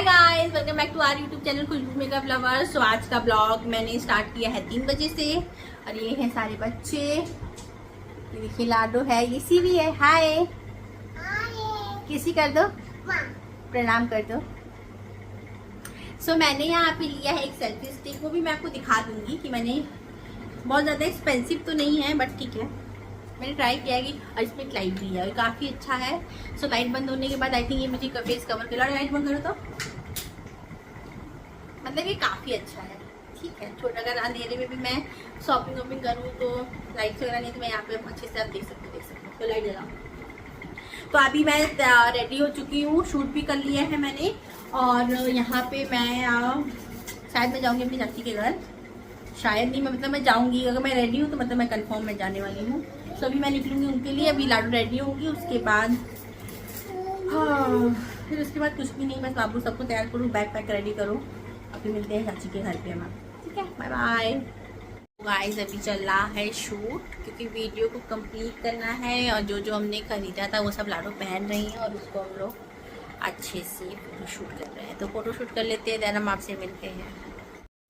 Hi guys, welcome back to our YouTube channel Khushboo makeup lovers. तो आज का blog मैंने स्टार्ट किया है 3 बजे से और ये हैं सारे बच्चे। ये देखिए लाडो है, ये सीवी है। हाय किसी कर दो, प्रणाम कर दो। सो मैंने यहाँ पे लिया है एक सेल्फी स्टिक, वो भी मैं आपको दिखा दूंगी कि मैंने बहुत ज़्यादा एक्सपेंसिव तो नहीं है बट ठीक है, मैंने ट्राई किया है कि और इसमें एक लाइट भी है और काफ़ी अच्छा है। सो लाइट बंद होने के बाद आई थिंक ये मुझे फेस कवर कर, लाइट बंद करो तो मतलब ये काफ़ी अच्छा है। ठीक है, छोटा अगर अंधेरे में भी मैं शॉपिंग वॉपिंग करूँ तो लाइट वगैरह नहीं तो मैं यहाँ पे अच्छे से आप देख सकते हो। तो लाइट जलाऊँ। तो अभी मैं रेडी हो चुकी हूँ, शूट भी कर लिया है मैंने और यहाँ पे मैं शायद मैं जाऊँगी अपनी चाची के घर। शायद नहीं, मतलब मैं जाऊँगी, अगर मैं रेडी हूँ तो मतलब मैं कंफर्म में जाने वाली हूँ। तो अभी मैं निकलूँगी उनके लिए, अभी लाडू रेडी होंगी, उसके बाद हाँ फिर उसके बाद कुछ भी नहीं, बस बाबू सबको तैयार करूँ, बैग पैक रेडी करूँ। अभी मिलते हैं चाची के घर पे हम। ठीक है, बाय बाय। गाइस अभी चल रहा है शूट क्योंकि वीडियो को कंप्लीट करना है और जो जो हमने खरीदा था वो सब लाडो पहन रही हैं और उसको हम लोग अच्छे से फोटो शूट कर रहे हैं। तो फोटो शूट कर लेते हैं, देन हम आपसे मिलते हैं।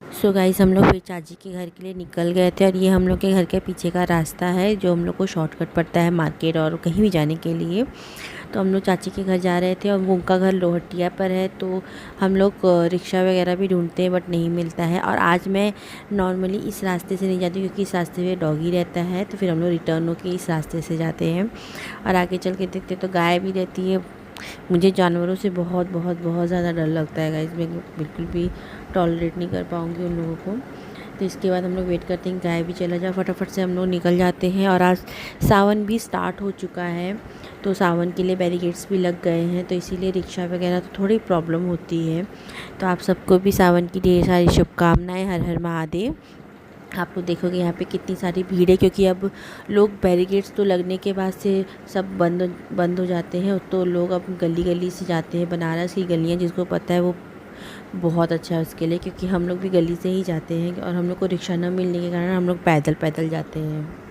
सो गाइस हम लोग फिर चाची के घर के लिए निकल गए थे और ये हम लोग के घर के पीछे का रास्ता है जो हम लोग को शॉर्टकट पड़ता है मार्केट और कहीं भी जाने के लिए। तो हम लोग चाची के घर जा रहे थे और उनका घर लोहटिया पर है, तो हम लोग रिक्शा वगैरह भी ढूंढते हैं बट नहीं मिलता है। और आज मैं नॉर्मली इस रास्ते से नहीं जाती क्योंकि इस रास्ते में डॉगी रहता है, तो फिर हम लोग रिटर्न होकर इस रास्ते से जाते हैं। और आगे चल के देखते तो गाय भी रहती है। मुझे जानवरों से बहुत बहुत बहुत ज़्यादा डर लगता है गाइस, मैं बिल्कुल भी टॉलरेट नहीं कर पाऊँगी उन लोगों को। तो इसके बाद हम लोग वेट करते हैं गाय भी चला जाए, फटाफट से हम लोग निकल जाते हैं। और आज सावन भी स्टार्ट हो चुका है तो सावन के लिए बैरिकेड्स भी लग गए हैं, तो इसीलिए रिक्शा वगैरह तो थोड़ी प्रॉब्लम होती है। तो आप सबको भी सावन की ढेर सारी शुभकामनाएँ। हर हर महादेव। आप लोग देखोगे यहाँ पे कितनी सारी भीड़ है क्योंकि अब लोग बैरिकेड्स तो लगने के बाद से सब बंद हो जाते हैं, तो लोग अब गली गली से जाते हैं। बनारस की गलियाँ जिसको पता है वो बहुत अच्छा है उसके लिए, क्योंकि हम लोग भी गली से ही जाते हैं और हम लोग को रिक्शा न मिलने के कारण हम लोग पैदल पैदल जाते हैं।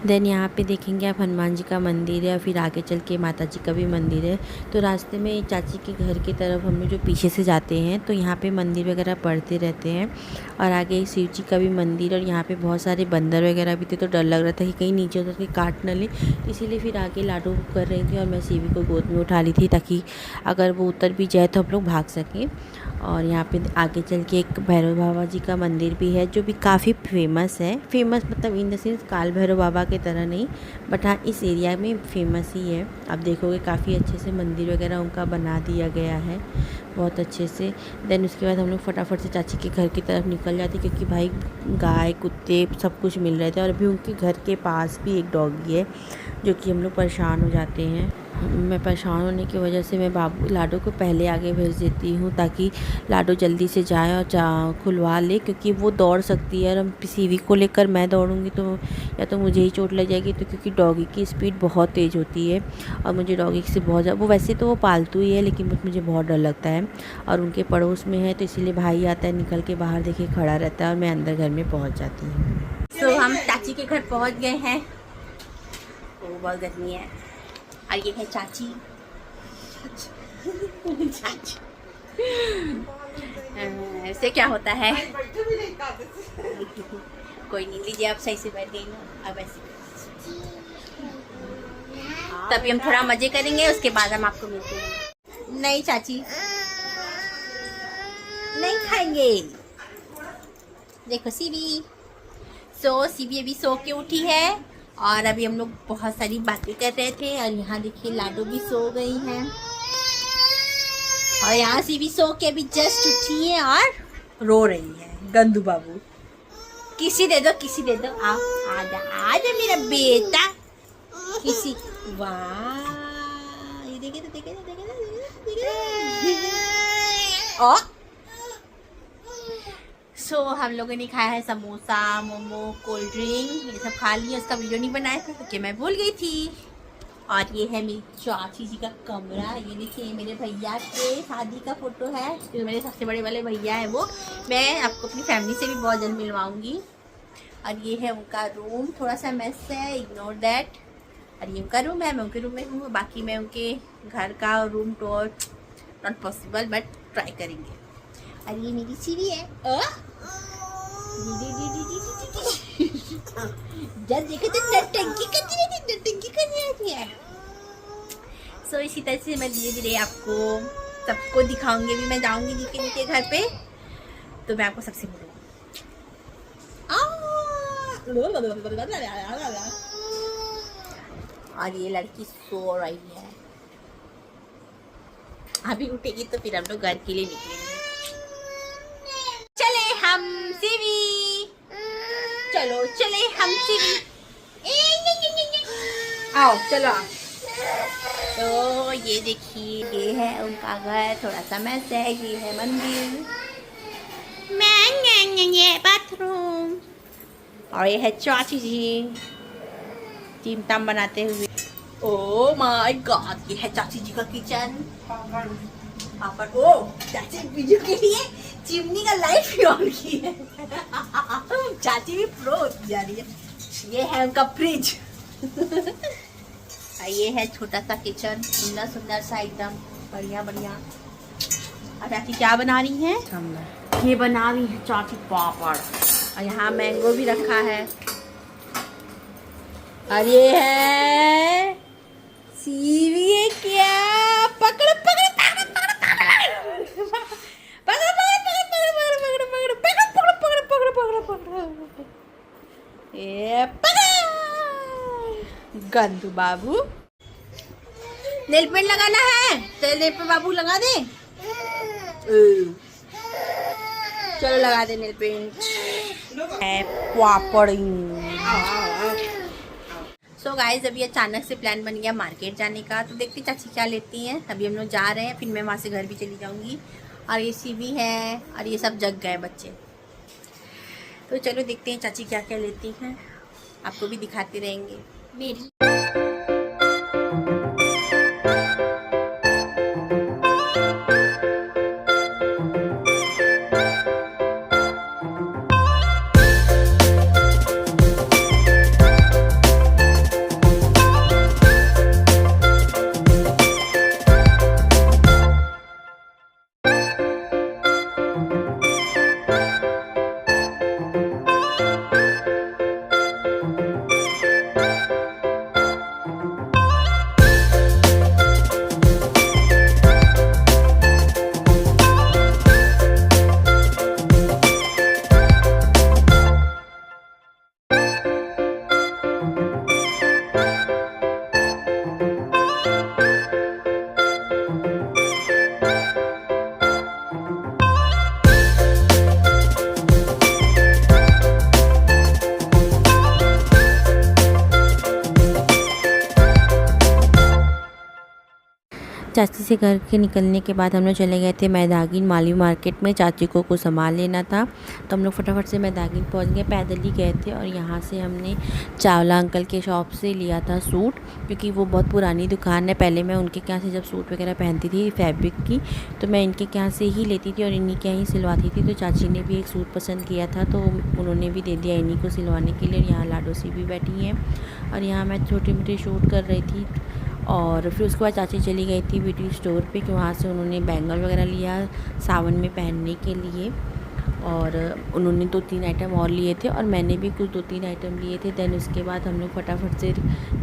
देन यहाँ पे देखेंगे आप हनुमान जी का मंदिर है और फिर आगे चल के माता जी का भी मंदिर है। तो रास्ते में चाची के घर की तरफ हम लोग जो पीछे से जाते हैं तो यहाँ पे मंदिर वगैरह पढ़ते रहते हैं। और आगे शिव जी का भी मंदिर, और यहाँ पे बहुत सारे बंदर वगैरह भी थे तो डर लग रहा था कि कहीं नीचे उतर के काट न ले, इसीलिए फिर आगे लाडो कर रही थी और मैं सीवी को गोद में उठा ली थी ताकि अगर वो उतर भी जाए तो हम लोग भाग सकें। और यहाँ पे आगे चल के एक भैरव बाबा जी का मंदिर भी है जो भी काफ़ी फेमस है। फेमस मतलब इन द सेंस काल भैरव बाबा की तरह नहीं, बट हाँ इस एरिया में फेमस ही है। आप देखोगे काफ़ी अच्छे से मंदिर वगैरह उनका बना दिया गया है बहुत अच्छे से। देन उसके बाद हम लोग फटाफट से चाची के घर की तरफ निकल जाते क्योंकि भाई गाय कुत्ते सब कुछ मिल रहे थे और अभी उनके घर के पास भी एक डॉगी है जो कि हम लोग परेशान हो जाते हैं। मैं परेशान होने की वजह से मैं बाबू लाडो को पहले आगे भेज देती हूँ ताकि लाडो जल्दी से जाए और खुलवा ले, क्योंकि वो दौड़ सकती है। और हम सीवी को लेकर मैं दौड़ूंगी तो या तो मुझे ही चोट लग जाएगी, तो क्योंकि डॉगी की स्पीड बहुत तेज़ होती है और मुझे डॉगी से बहुत ज़्यादा, वो वैसे तो वो पालतू ही है लेकिन मुझे बहुत डर लगता है। और उनके पड़ोस में है तो इसीलिए भाई आता है, निकल के बाहर देखिए खड़ा रहता है और मैं अंदर घर में पहुँच जाती हूँ। तो हम चाची के घर पहुँच गए हैं, तो बहुत गर्मी है। और ये है चाची। चाची ऐसे क्या होता है, कोई नहीं, लीजिए आप सही से बैठ गई ना अब ऐसे। तभी हम थोड़ा मजे करेंगे, उसके बाद हम आपको मिलते हैं। नहीं चाची नहीं खाएंगे। देखो सीवी, सीवी अभी सो के उठी है और अभी हम लोग बहुत सारी बातें कर रहे थे। और यहाँ देखिए लाडो भी सो गई हैं और यहाँ से भी सो के अभी जस्ट उठी है और रो रही है। गंदू बाबू। किसी दे दो, किसी दे दो। आओ, आजा आजा मेरा बेटा। किसी, वाह, ये देखे तो देखे तो देखे तो देखे तो। सो हम लोगों ने खाया है समोसा, मोमो, कोल्ड ड्रिंक, ये सब खा लिया। उसका वीडियो नहीं बनाया था क्योंकि मैं भूल गई थी। और ये है मेरी चाची जी का कमरा। ये देखिए मेरे भैया के शादी का फोटो है, जो मेरे सबसे बड़े वाले भैया है वो। मैं आपको अपनी फैमिली से भी बहुत जल्द मिलवाऊंगी। और ये है उनका रूम, थोड़ा सा मेस है, इग्नोर दैट। और ये उनका रूम है, मैं उनके रूम में हूँ। बाकी मैं उनके घर का room tour not possible, but try करेंगे। और ये मेरी सीढ़ी है। जब देखो तो नटंकी करनी आती है। सो इसी तरह से मैं धीरे धीरे आपको सबको दिखाऊंगी। भी मैं जाऊंगी जी के घर पे, तो मैं आपको सबसे मिलूंगी। और ये लड़की सो रही है, अभी उठेगी तो फिर हम लोग घर के लिए निकलेंगे। चले हम सीवी, चलो चले हम सीवी। आओ चलो। तो ये देखिए, ये है उनका घर, थोड़ा सा मैस है। ये है मंदिर, ये बाथरूम। और ये है चाची जी टीम टाम बनाते हुए। ओह माय गॉड, ये है चाची जी का किचन। पापड़, ओ चाची वीडियो के लिए चिमनी का लाइट भी ऑन की है। चाची भी प्रो होती जा रही है। ये है उनका फ्रिज। ये है छोटा सा किचन, सुंदर सुंदर सा एकदम बढ़िया बढ़िया। और चाची क्या बना रही है? ये बना रही है चाची पापड़। और यहाँ मैंगो भी रखा है। और ये है सीवी है क्या? पकड़ पकड़ पकड़ पकड़ पकड़ पकड़ पकड़ पकड़ पकड़ पकड़ पकड़। ये पकड़ गंदू बाबू। नेल पेंट लगाना है तो नेल पेंट बाबू लगा दे। चलो लगा दे नेल पेंट। सो गाइज, अभी अचानक से प्लान बन गया मार्केट जाने का, तो देखते चाची क्या लेती हैं। अभी हम लोग जा रहे हैं, फिर मैं वहाँ से घर भी चली जाऊँगी। और ये सीवी है और ये सब जग गए बच्चे। तो चलो देखते हैं चाची क्या क्या लेती हैं, आपको भी दिखाते रहेंगे मेरी। चाची से घर के निकलने के बाद हम लोग चले गए थे मैदागिन माली मार्केट में। चाची को कुछ सामान लेना था, तो हम लोग फटाफट से मैदागिन पहुंच गए। पैदल ही गए थे और यहाँ से हमने चावला अंकल के शॉप से लिया था सूट, क्योंकि वो बहुत पुरानी दुकान है। पहले मैं उनके यहाँ से जब सूट वगैरह पहनती थी फैब्रिक की, तो मैं इनके यहाँ से ही लेती थी और इन्हीं के यहाँ ही सिलवाती थी। तो चाची ने भी एक सूट पसंद किया था, तो उन्होंने भी दे दिया इन्हीं को सिलवाने के लिए। यहाँ लाडोसी भी बैठी हैं और यहाँ मैं छोटे मोटे शूट कर रही थी। और फिर उसके बाद चाची चली गई थी ब्यूटी स्टोर पे, कि वहाँ से उन्होंने बैंगल वगैरह लिया सावन में पहनने के लिए। और उन्होंने 2-3 आइटम और लिए थे और मैंने भी कुछ 2-3 आइटम लिए थे। देन उसके बाद हम लोग फटाफट से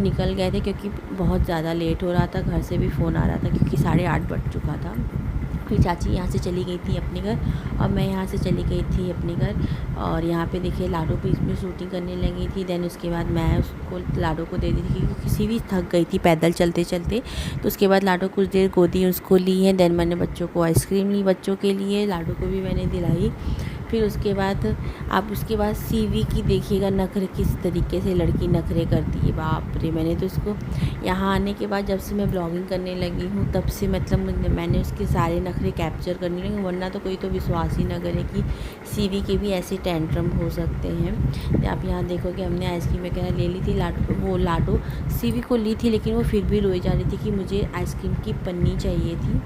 निकल गए थे, क्योंकि बहुत ज़्यादा लेट हो रहा था। घर से भी फ़ोन आ रहा था क्योंकि 8:30 बज चुका था। फिर चाची यहाँ से चली गई थी अपने घर और मैं यहाँ से चली गई थी अपने घर। और यहाँ पे देखिए लाडो भी इसमें शूटिंग करने लगी थी। देन उसके बाद मैं उसको लाडो को दे दी थी, क्योंकि किसी भी थक गई थी पैदल चलते चलते। तो उसके बाद लाडो कुछ देर गोदी उसको ली है। देन मैंने बच्चों को आइसक्रीम ली बच्चों के लिए, लाडो को भी मैंने दिलाई। फिर उसके बाद आप उसके बाद सीवी की देखिएगा नखरे किस तरीके से लड़की नखरे करती है, बाप रे। मैंने तो इसको यहाँ आने के बाद जब से मैं ब्लॉगिंग करने लगी हूँ तब से मतलब मैंने उसके सारे नखरे कैप्चर करने लगी, वरना तो कोई तो विश्वास ही न करे कि सीवी के भी ऐसे टेंट्रम हो सकते हैं। तो आप यहाँ देखोगे हमने आइसक्रीम वगैरह ले ली थी, लाडो सीवी को ली थी, लेकिन वो फिर भी रोई जा रही थी कि मुझे आइसक्रीम की पन्नी चाहिए थी।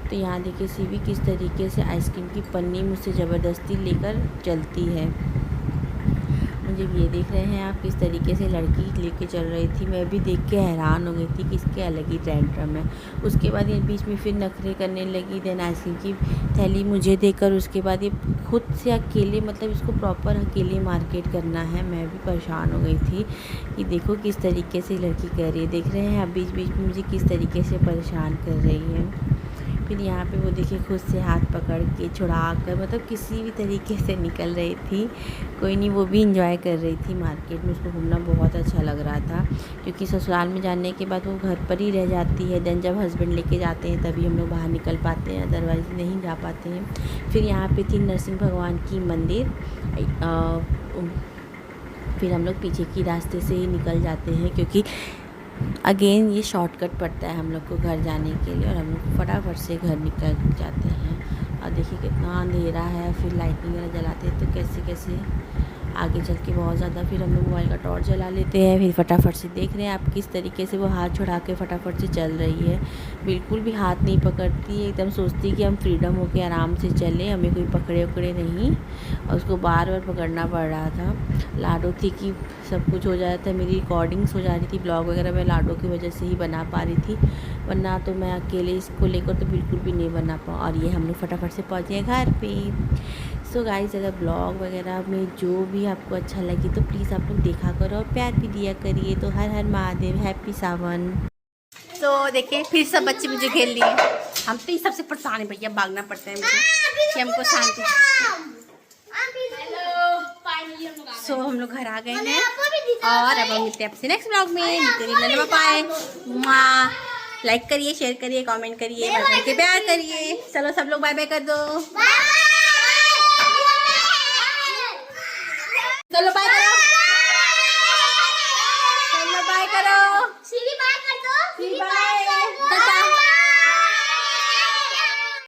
तो यहाँ देखिए सीवी किस तरीके से आइसक्रीम की पन्नी मुझसे ज़बरदस्ती लेकर चलती है। मुझे ये देख रहे हैं आप किस तरीके से लड़की लेके चल रही थी, मैं भी देख के हैरान हो गई थी कि इसके अलग ही टेंट्रम है। उसके बाद ये बीच में फिर नखरे करने लगी, देन आइसक्रीम की थैली मुझे देकर उसके बाद ये खुद से अकेले मतलब इसको प्रॉपर अकेले मार्केट करना है। मैं भी परेशान हो गई थी कि देखो किस तरीके से लड़की कर रही है। देख रहे हैं आप बीच बीच में मुझे किस तरीके से परेशान कर रही है। फिर यहाँ पे वो देखिए खुद से हाथ पकड़ के छुड़ा कर मतलब किसी भी तरीके से निकल रही थी। कोई नहीं, वो भी इंजॉय कर रही थी। मार्केट में उसको घूमना बहुत अच्छा लग रहा था, क्योंकि ससुराल में जाने के बाद वो घर पर ही रह जाती है। देन जब हस्बैंड लेके जाते हैं तभी हम लोग बाहर निकल पाते हैं, अदरवाइज़ नहीं जा पाते हैं। फिर यहाँ पे थी नरसिंह भगवान की मंदिर। फिर हम लोग पीछे की रास्ते से ही निकल जाते हैं, क्योंकि अगेन ये शॉर्टकट पड़ता है हम लोग को घर जाने के लिए, और हम लोग फटाफट से घर निकल जाते हैं। और देखिए कितना अंधेरा है, फिर लाइटिंग वगैरह जलाते हैं तो कैसे कैसे आगे चल के बहुत ज़्यादा। फिर हम लोग मोबाइल का टॉर्च जला लेते हैं, फिर फटाफट से देख रहे हैं आप किस तरीके से वो हाथ छुड़ा के फटाफट से चल रही है। बिल्कुल भी हाथ नहीं पकड़ती है, एकदम सोचती है कि हम फ्रीडम होके आराम से चलें, हमें कोई पकड़े उकड़े नहीं। और उसको बार बार पकड़ना पड़ रहा था। लाडो थी कि सब कुछ हो जाता था, मेरी रिकॉर्डिंग्स हो जा रही थी, ब्लॉग वगैरह मैं लाडो की वजह से ही बना पा रही थी, वरना तो मैं अकेले इसको लेकर तो बिल्कुल भी नहीं बना पाऊँ। और ये हम लोग फटाफट से पहुँचे घर पे। सो गाइस, अगर ब्लॉग वगैरह में जो भी आपको अच्छा लगे तो प्लीज़ आप लोग देखा करो और प्यार भी दिया करिए। तो हर हर महादेव, हैप्पी सावन। तो देखिए फिर सब बच्चे मुझे घेर लिए। हम तो ये सबसे परेशान है भैया, भागना पड़ता है मुझे कि हमको शांति। सो हम लोग घर आ गए हैं और अब हम मिलते हैं आपसे नेक्स्ट ब्लॉग में। पाए लाइक करिए, शेयर करिए, कमेंट करिए, प्यार करिए। चलो सब लोग बाय बाय कर दो।